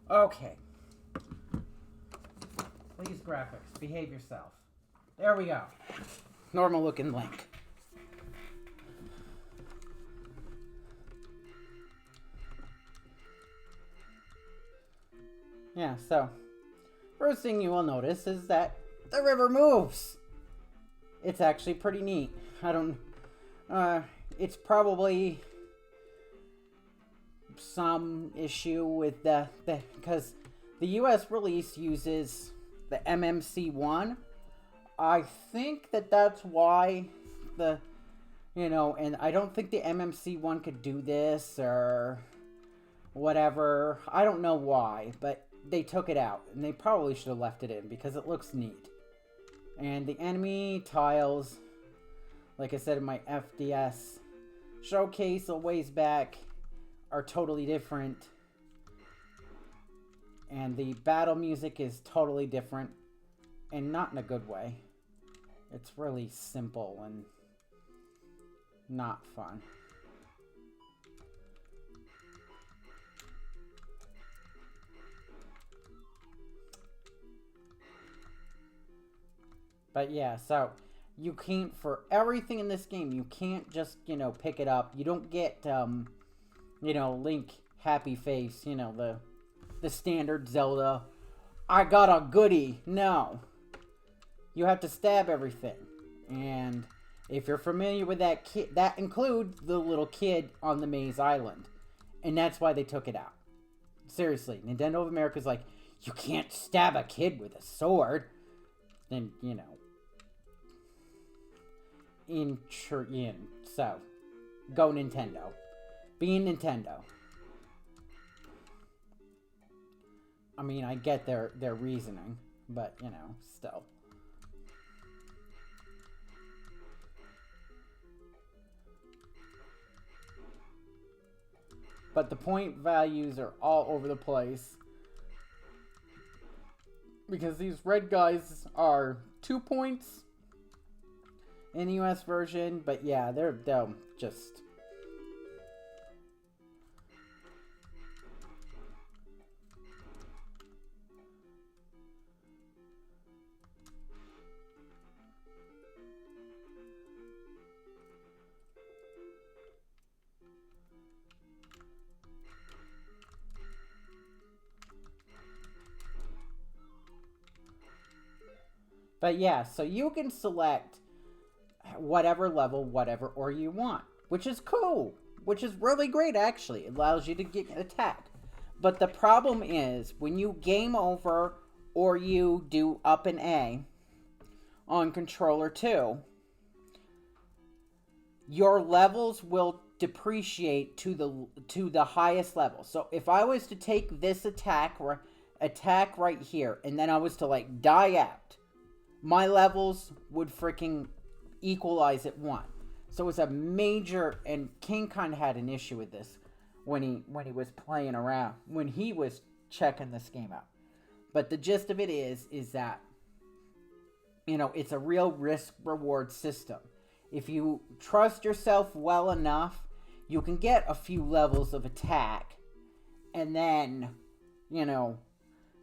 Okay. Please, graphics, behave yourself. There we go. Normal looking Link. Yeah, so first thing you will notice is that the river moves. It's actually pretty neat. I don't it's probably some issue with the because the US release uses the MMC1. I think that's why the and I don't think the MMC1 could do this or whatever. I don't know why, but they took it out and they probably should have left it in because it looks neat. And the enemy tiles, like I said in my FDS showcase a ways back, are totally different. And the battle music is totally different. And not in a good way. It's really simple and not fun. But yeah, so you can't, for everything in this game, you can't just, pick it up. You don't get, Link happy face, the standard Zelda. I got a goodie. No. You have to stab everything. And if you're familiar with that kid, that includes the little kid on the Maze Island. And that's why they took it out. Seriously, Nintendo of America's like, you can't stab a kid with a sword. Then, so, go Nintendo. Being Nintendo. I mean, I get their reasoning, but, still. But the point values are all over the place. Because these red guys are 2 points in the US version, but yeah, they're just... But yeah, so you can select whatever level, whatever or you want, which is cool, which is really great actually. It allows you to get attacked. But the problem is when you game over or you do up and A on controller 2, your levels will depreciate to the highest level. So if I was to take this attack right here and then I was to like die out, my levels would freaking equalize at 1. So it's a major, and King kind of had an issue with this when he was playing around, when he was checking this game out. But the gist of it is that, it's a real risk-reward system. If you trust yourself well enough, you can get a few levels of attack and then,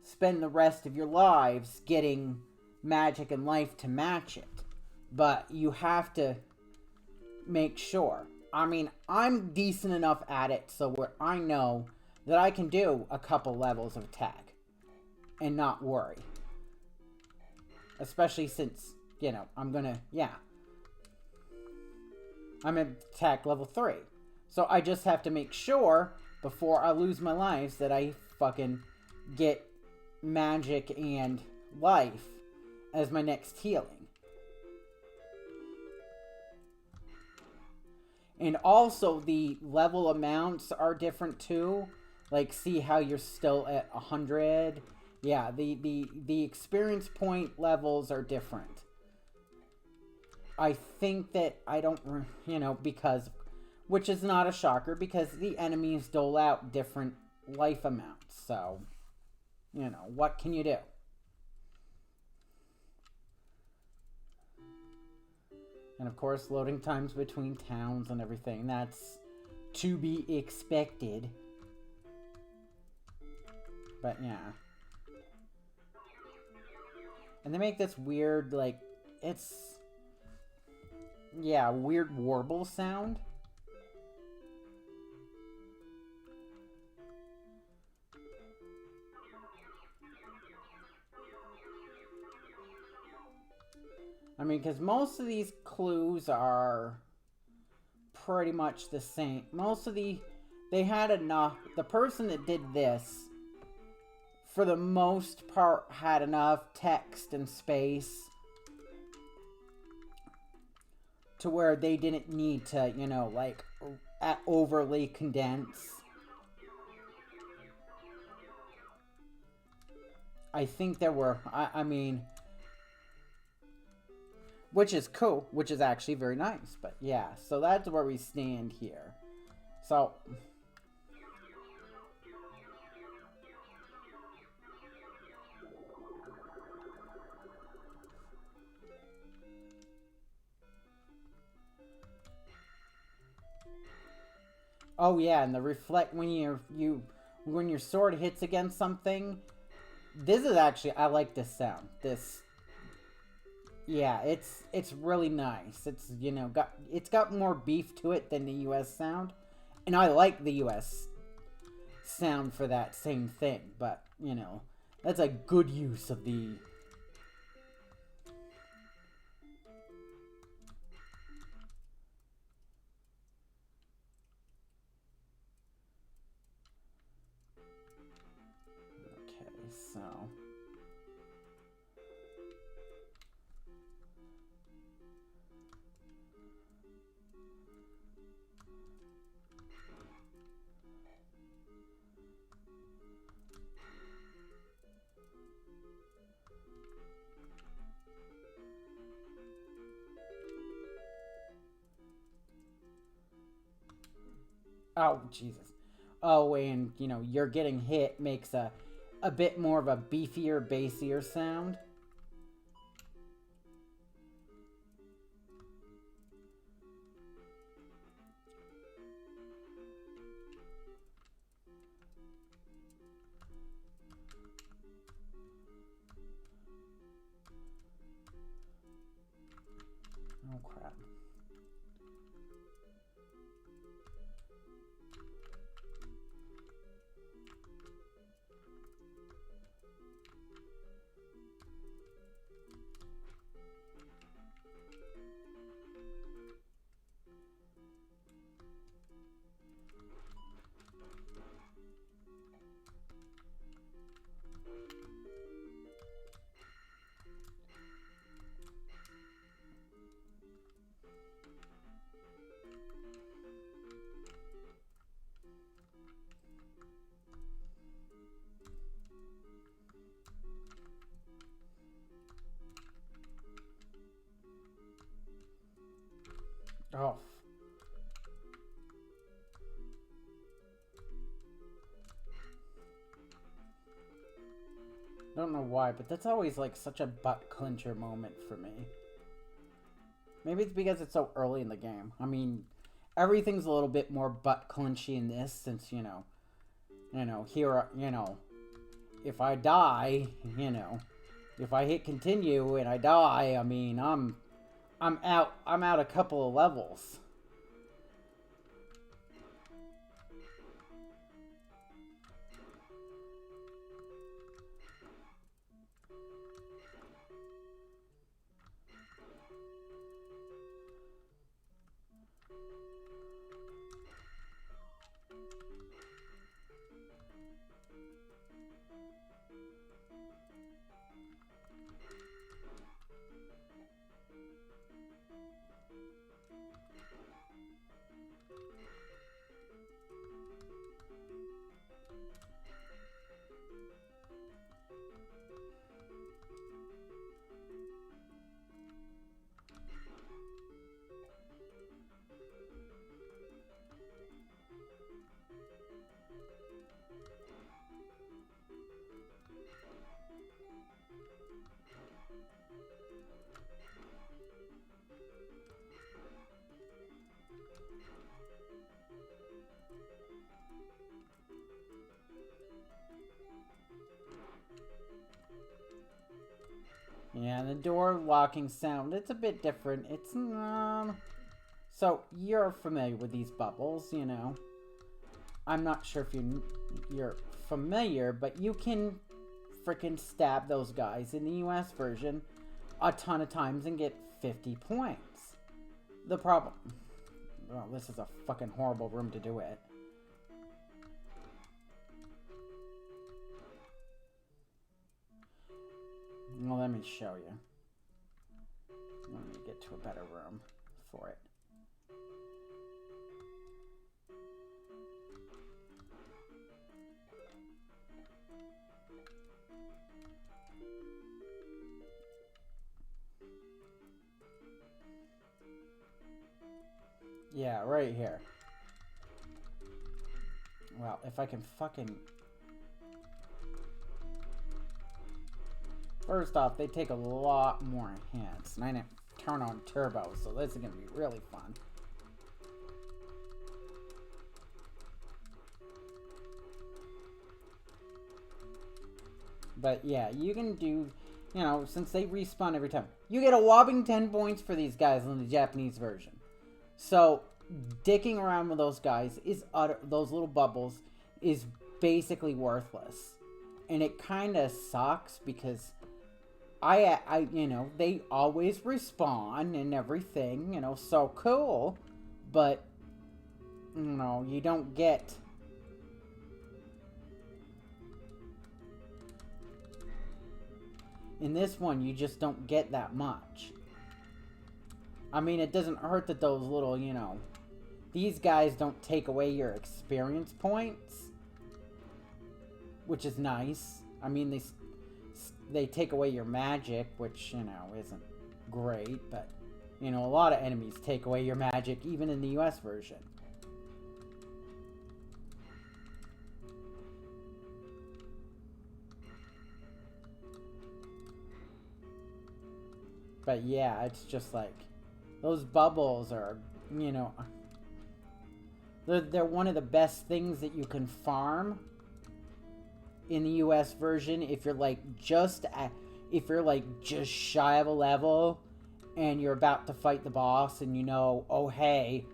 spend the rest of your lives getting magic and life to match it. But you have to make sure. I mean, I'm decent enough at it so where I know that I can do a couple levels of attack and not worry. Especially since, I'm at attack level 3. So I just have to make sure before I lose my lives that I fucking get magic and life as my next healing. And also the level amounts are different too. Like, see how you're still at 100? Yeah, the experience point levels are different. I think that I don't, because, which is not a shocker because the enemies dole out different life amounts. So, what can you do? And of course, loading times between towns and everything. That's to be expected. But yeah. And they make this weird, like, it's... yeah, weird warble sound. I mean, because most of these clues are pretty much the same. Most of the... they had enough... the person that did this, for the most part, had enough text and space to where they didn't need to, you know, like, overly condense. I think there were... I mean... which is cool, which is actually very nice. But yeah, so that's where we stand here. So... oh yeah, and the reflect when when your sword hits against something. This is actually, I like this sound. This, yeah, it's really nice. It's, you know, it's got more beef to it than the US sound, and I like the US sound for that same thing. But you know, that's a good use of the. Okay, so. Oh, Jesus. Oh, and, you know, you're getting hit makes a bit more of a beefier, bassier sound. Oh, crap. Oh. I don't know why, but that's always like such a butt clincher moment for me. Maybe it's because it's so early in the game. I mean, everything's a little bit more butt clinchy in this since, you know, here, you know, if I die, you know, if I hit continue and I die, I mean, I'm out a couple of levels. Yeah, the door locking sound, it's a bit different. It's, So, you're familiar with these bubbles, you know. I'm not sure if you're familiar, but you can freaking stab those guys in the US version a ton of times and get 50 points. The problem... Well, this is a fucking horrible room to do it. Well, let me show you. Let me get to a better room for it. Yeah, right here. Well, if I can fucking... First off, they take a lot more hits. And I didn't turn on turbo, so this is going to be really fun. But yeah, you can do... You know, since they respawn every time. You get a whopping 10 points for these guys in the Japanese version. So, dicking around with those guys is those little bubbles is basically worthless. And it kind of sucks because I you know, they always respawn and everything, you know, so cool. But, you know, you don't get... In this one, you just don't get that much. I mean, it doesn't hurt that those little, you know... These guys don't take away your experience points. Which is nice. I mean, they take away your magic, which, you know, isn't great. But, you know, a lot of enemies take away your magic, even in the US version. But yeah, it's just like... Those bubbles are, you know... They're one of the best things that you can farm in the US version if you're like just shy of a level and you're about to fight the boss and you know, oh hey,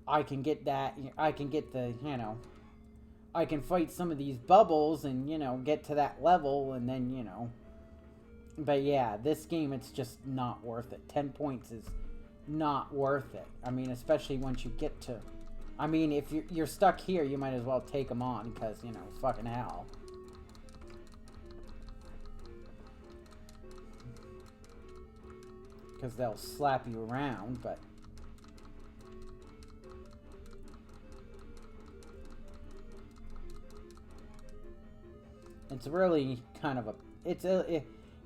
I can get that, I can get the, you know, I can fight some of these bubbles and, you know, get to that level and then, you know. But yeah, this game, it's just not worth it. 10 points is not worth it. I mean, especially once you get to... I mean, if you're stuck here, you might as well take them on, because, you know, fucking hell. Because they'll slap you around, but... It's really kind of a...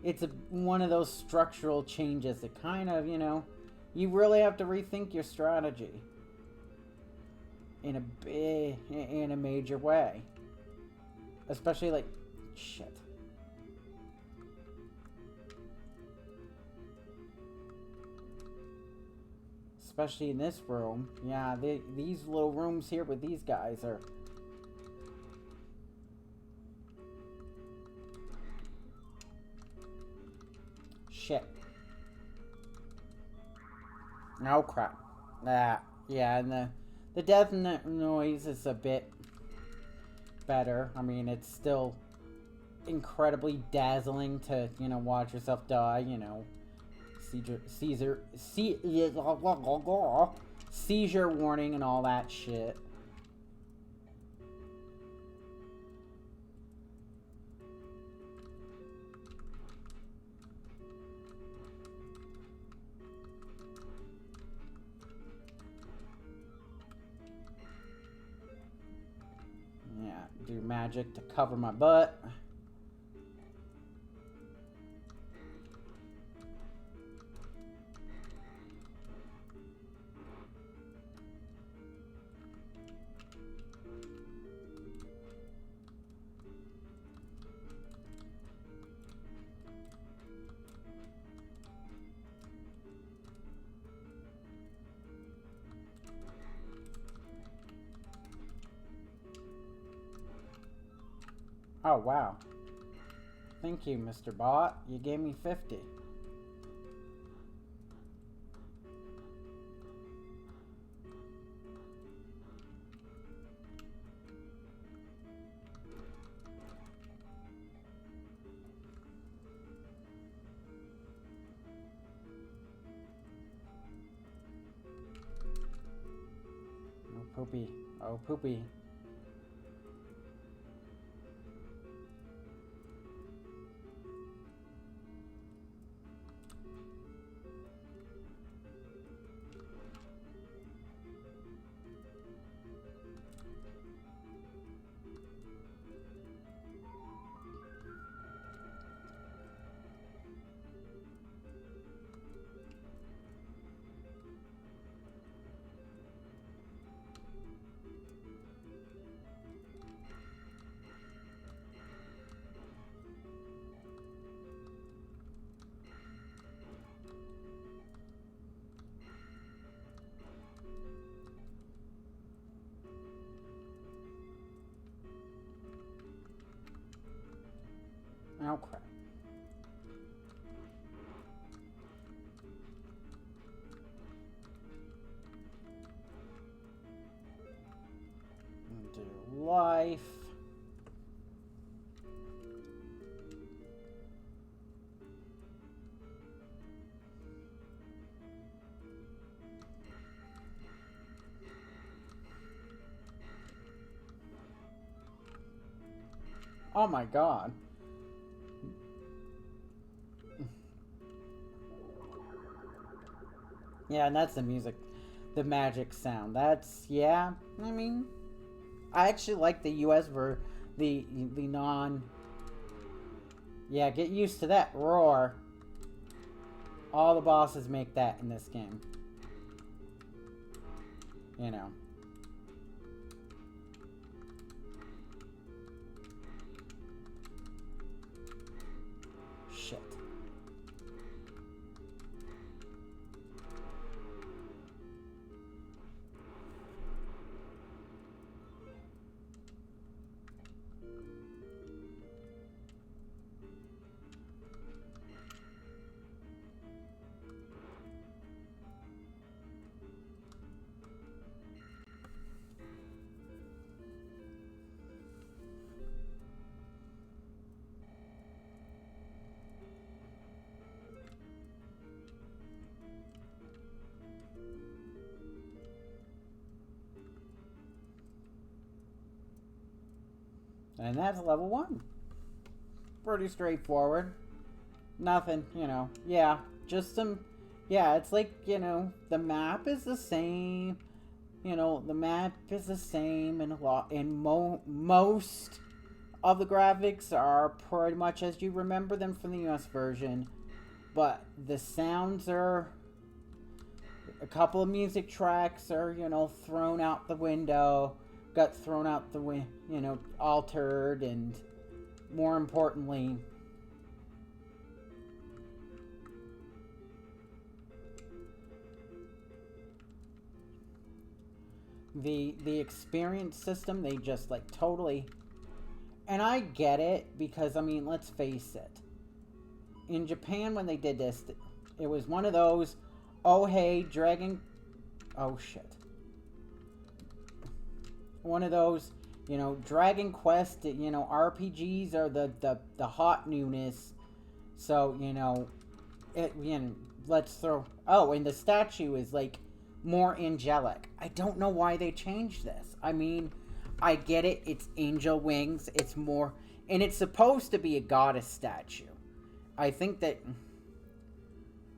It's one of those structural changes that kind of, you know... You really have to rethink your strategy in a major way, especially like shit. Especially in this room, yeah. These little rooms here with these guys are. Shit. Oh crap. Yeah, and the death noise is a bit better. I mean, it's still incredibly dazzling to, you know, watch yourself die, you know. Seizure warning and all that shit. Do magic to cover my butt. Oh, wow. Thank you, Mr. Bot. You gave me 50. Oh, poopy. Oh, poopy. Oh, crap. Do life. Oh my god. Yeah, and that's the music, the magic sound. That's, yeah, I mean, I actually like the US the non, yeah, get used to that roar. All the bosses make that in this game. You know. Shit. And that's level 1. Pretty straightforward. Nothing, you know. Yeah, just some. Yeah, it's like, you know, the map is the same. You know, the map is the same in a lot. In most of the graphics are pretty much as you remember them from the US version. But the sounds are. A couple of music tracks are, you know, thrown out the window. Got thrown out the you know, altered, and more importantly, the experience system, they just like totally, and I get it because I mean, let's face it, in Japan when they did this, it was one of those, oh hey, Dragon, oh shit, one of those, you know, Dragon Quest, you know, RPGs are the hot newness. So, you know, it, you know, let's throw, oh, and the statue is like more angelic. I don't know why they changed this. I mean, I get it, it's angel wings, it's more, and it's supposed to be a goddess statue. I think that,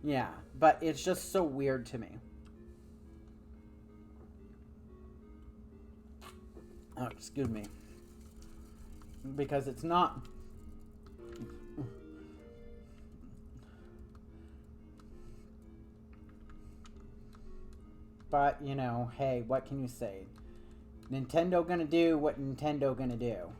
yeah, but it's just so weird to me. Oh, excuse me. Because it's not. But, you know, hey, what can you say? Nintendo gonna do what Nintendo gonna do.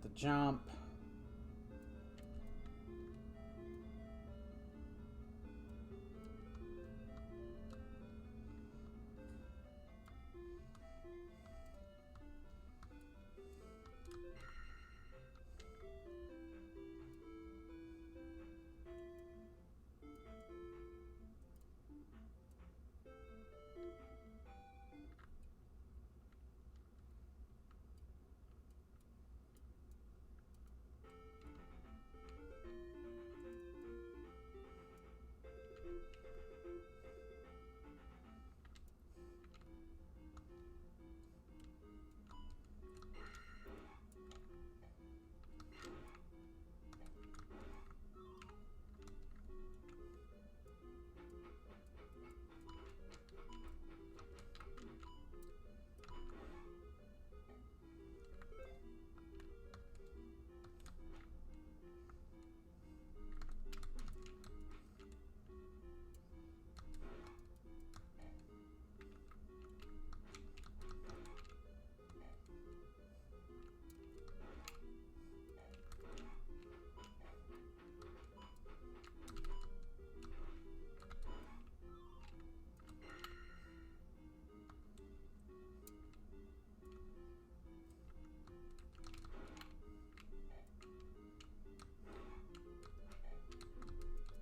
got the jump.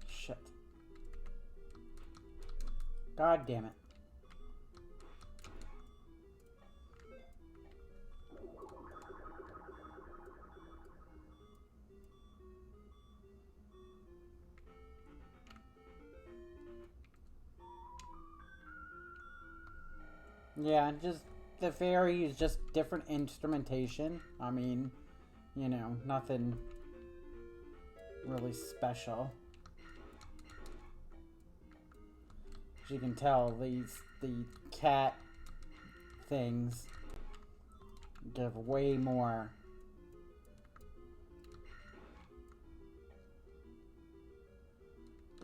Shit. God damn it. Yeah, just the fairy is just different instrumentation. I mean, you know, nothing really special. As you can tell, the cat things give way more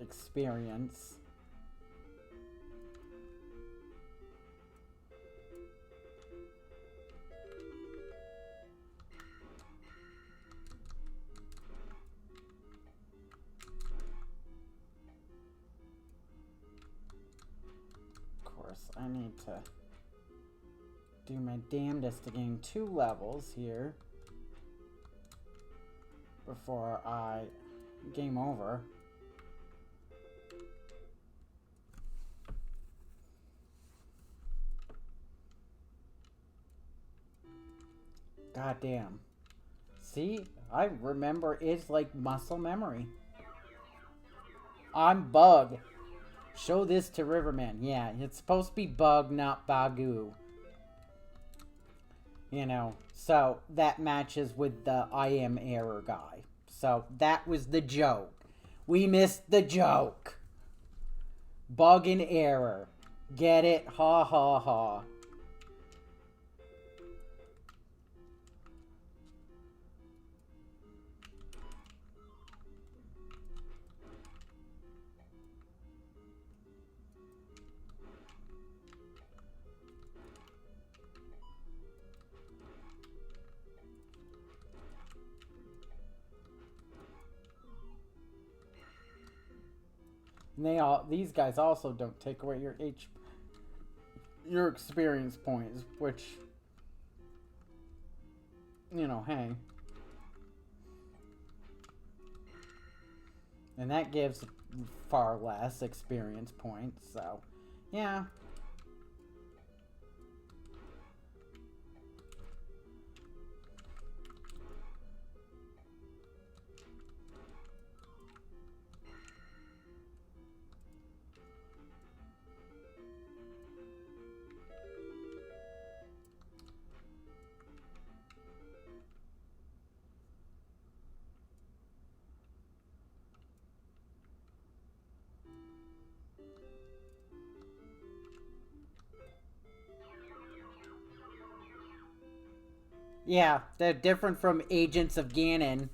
experience. I need to do my damnedest to gain 2 levels here before I game over. God damn. See, I remember it's like muscle memory. I'm Bug. Show this to Riverman. Yeah, it's supposed to be Bug, not Bagoo. You know, so that matches with the I am error guy. So that was the joke. We missed the joke. Bug and error. Get it? Ha ha ha. And these guys also don't take away your experience points, which, you know, hey. And that gives far less experience points, so, yeah. Yeah, they're different from Agents of Ganon,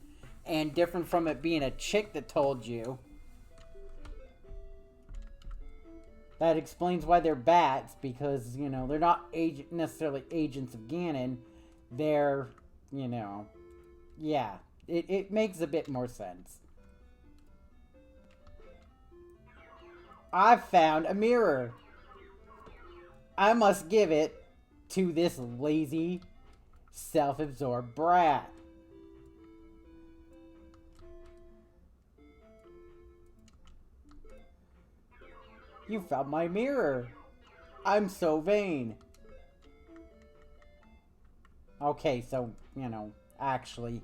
and different from it being a chick that told you. That explains why they're bats, because, you know, they're not necessarily Agents of Ganon. They're, you know, Yeah, it makes a bit more sense. I've found a mirror. I must give it to this lazy, self-absorbed brat. You found my mirror. I'm so vain. Okay, so, actually,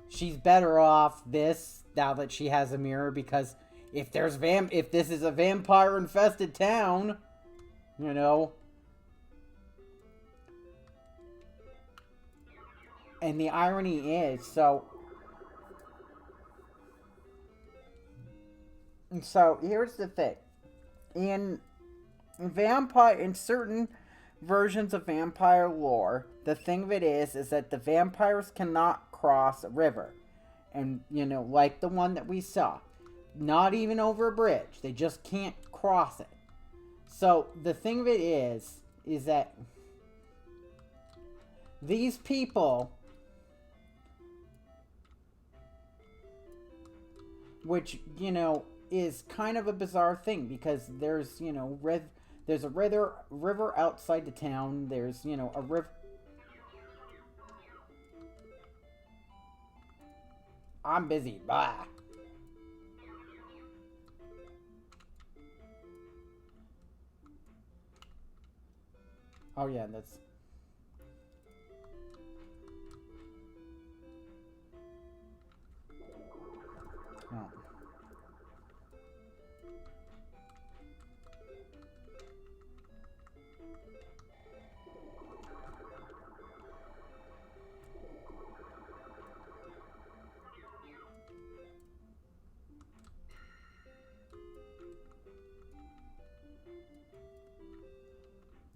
she's better off this now that she has a mirror because if this is a vampire infested town, you know, and the irony is, so here's the thing. In in certain versions of vampire lore, the thing of it is that the vampires cannot cross a river. And, like the one that we saw, not even over a bridge. They just can't cross it. So the thing of it is that these people, which, is kind of a bizarre thing because there's, there's a river outside the town. There's, a river. I'm busy. Blah. Oh yeah, that's. Oh.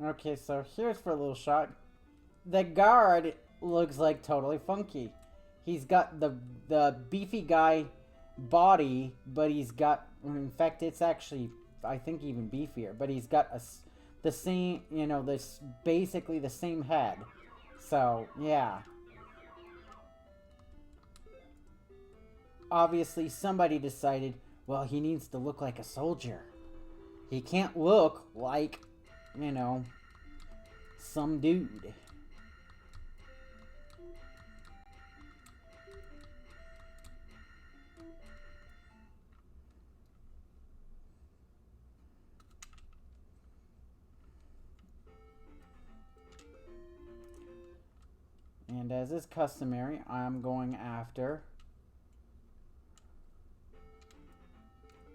Okay, so here's for a little shot. The guard looks like totally funky. He's got the beefy guy body, but he's got, in fact, it's actually, I think, even beefier. But he's got the same, this basically the same head. So yeah, obviously somebody decided, well, he needs to look like a soldier. He can't look like, you know, some dude. And as is customary, I'm going after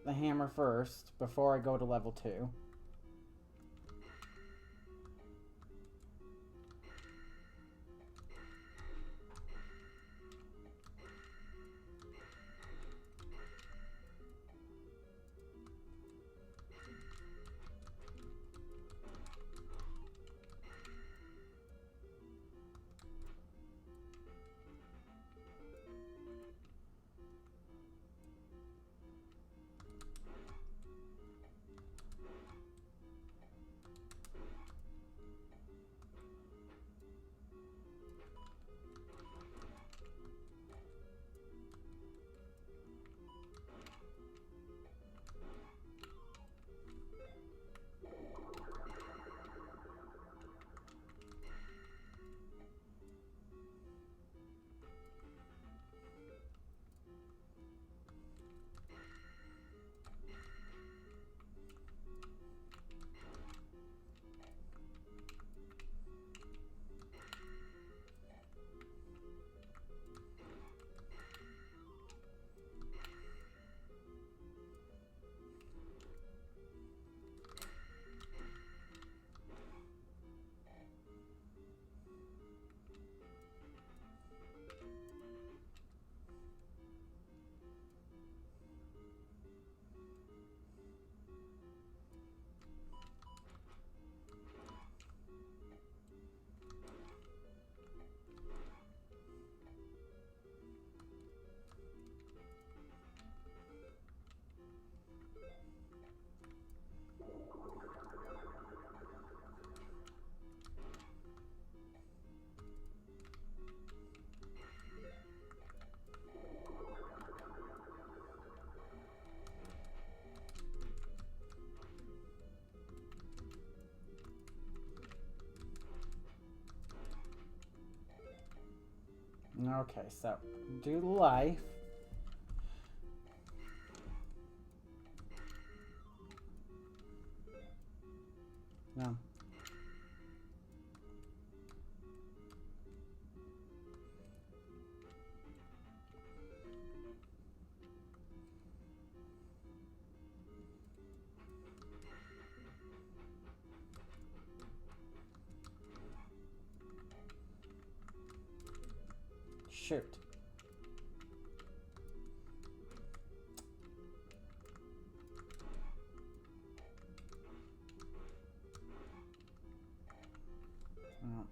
the hammer first before I go to level 2. Okay, so do life. No. Shoot. Oh.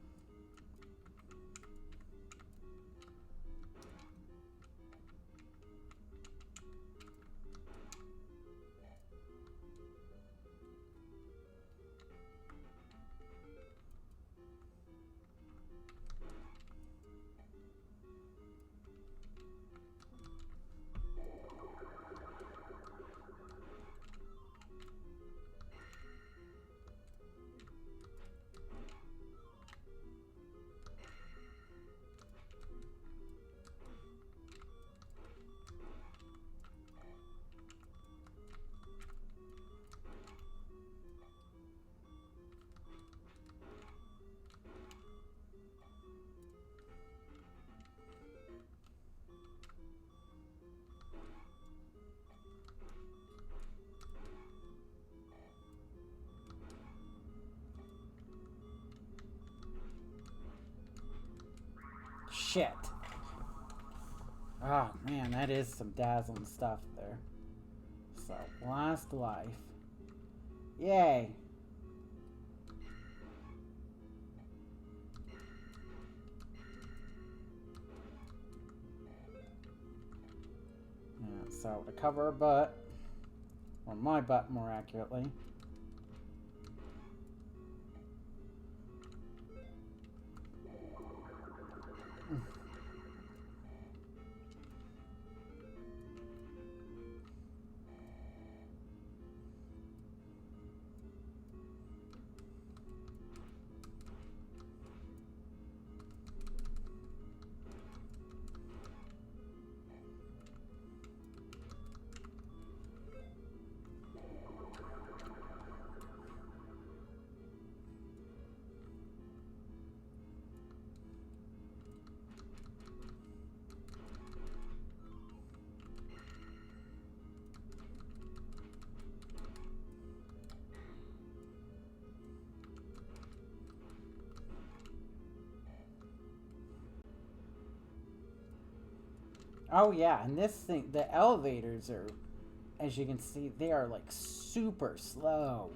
Shit. Oh man, that is some dazzling stuff there. So, last life. Yay. Yeah, so to cover her butt, or my butt more accurately. Oh yeah, and this thing, the elevators are, as you can see, they are like super slow.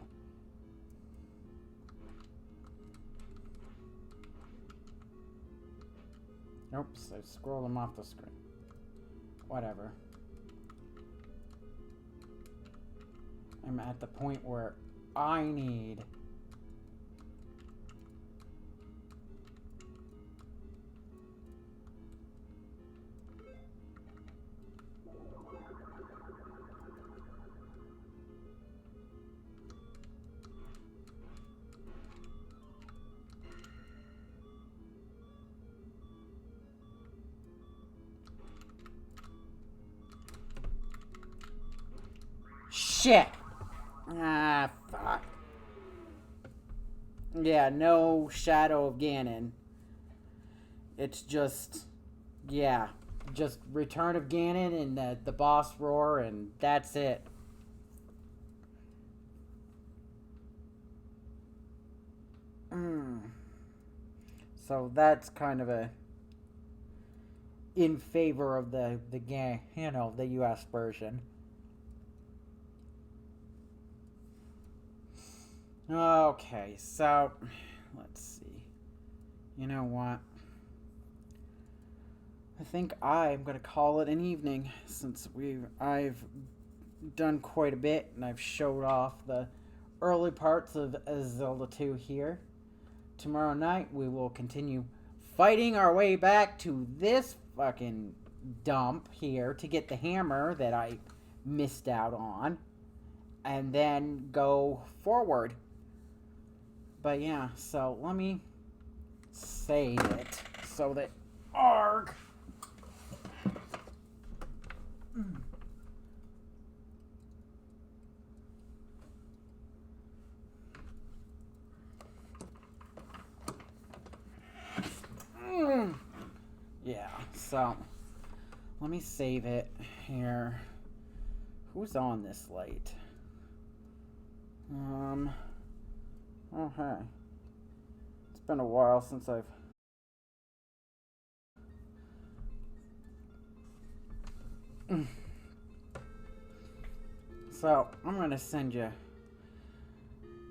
Oops, I scrolled them off the screen. Whatever. I'm at the point where I need... Shit! Ah, fuck. Yeah, no Shadow of Ganon. It's just... Yeah. Just Return of Ganon and the boss roar, and that's it. So that's kind of a... in favor of the game, you know, the US version. Okay, so let's see. You know what? I think I'm gonna call it an evening since I've done quite a bit and I've showed off the early parts of Zelda 2 here. Tomorrow night we will continue fighting our way back to this fucking dump here to get the hammer that I missed out on and then go forward. But yeah, so let me save it so that ARG Yeah, so let me save it here. Who's on this light? Okay. It's been a while since I've... So, I'm gonna send you